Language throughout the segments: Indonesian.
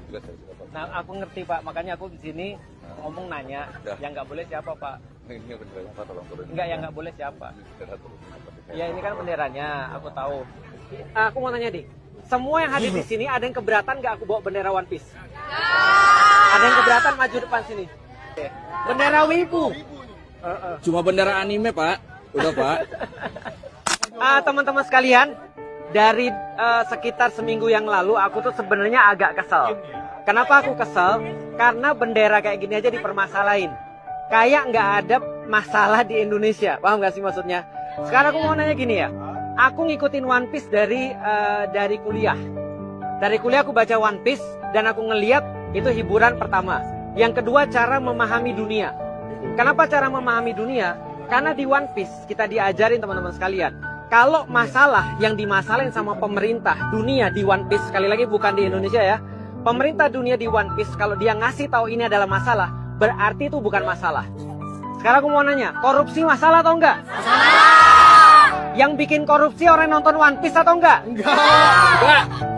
juga saya sudah tahu. Nah, aku ngerti Pak, makanya aku di sini ngomong nanya, Udah. yang nggak boleh siapa Pak? Ini benderanya Pak, tolong turun. Enggak, yang nggak boleh siapa? Ini bendera turun. Ya ini kan benderanya, aku tahu. Aku mau nanya Dik, semua yang hadir di sini ada yang keberatan nggak aku bawa bendera One Piece? Ada yang keberatan maju depan sini? Bendera Wibu. Cuma bendera anime, Pak. Udah, Pak. Teman-teman sekalian, dari sekitar seminggu yang lalu aku tuh sebenarnya agak kesel. Kenapa aku kesel? Karena bendera kayak gini aja dipermasalahin. Kayak nggak ada masalah di Indonesia. Paham nggak sih maksudnya? Sekarang aku mau nanya gini ya. Aku ngikutin One Piece dari kuliah. Dari kuliah aku baca One Piece dan aku ngeliat itu hiburan pertama. Yang kedua, cara memahami dunia. Kenapa cara memahami dunia? Karena di One Piece kita diajarin teman-teman sekalian, kalau masalah yang dimasalahin sama pemerintah dunia di One Piece, sekali lagi bukan di Indonesia ya, pemerintah dunia di One Piece kalau dia ngasih tahu ini adalah masalah, berarti itu bukan masalah. Sekarang aku mau nanya, korupsi masalah atau enggak? Yang bikin korupsi orang yang nonton One Piece atau enggak? Enggak.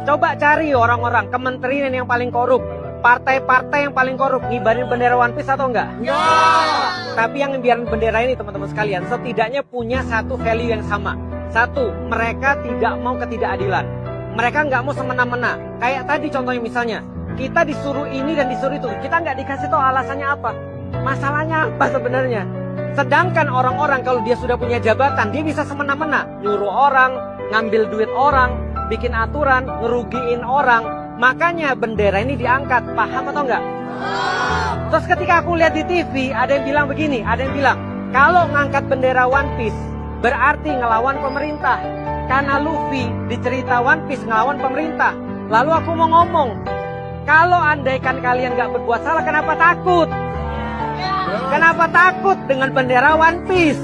Coba cari orang-orang kementerian yang paling korup, partai-partai yang paling korup, ngibarin bendera One Piece atau enggak? Tapi yang ngibarin bendera ini teman-teman sekalian, setidaknya punya satu value yang sama. Satu, mereka tidak mau ketidakadilan. Mereka nggak mau semena-mena. Kayak tadi contohnya misalnya, kita disuruh ini dan disuruh itu, kita nggak dikasih tahu alasannya apa. Masalahnya apa sebenarnya? Sedangkan orang-orang kalau dia sudah punya jabatan, dia bisa semena-mena, nyuruh orang, ngambil duit orang, bikin aturan, ngerugiin orang. Makanya bendera ini diangkat, paham atau enggak? Terus ketika aku lihat di TV, ada yang bilang begini, ada yang bilang, kalau ngangkat bendera One Piece, berarti ngelawan pemerintah. Karena Luffy di cerita One Piece ngelawan pemerintah. Lalu aku mau ngomong, kalau andaikan kalian nggak berbuat salah, kenapa takut? Kenapa takut dengan bendera One Piece?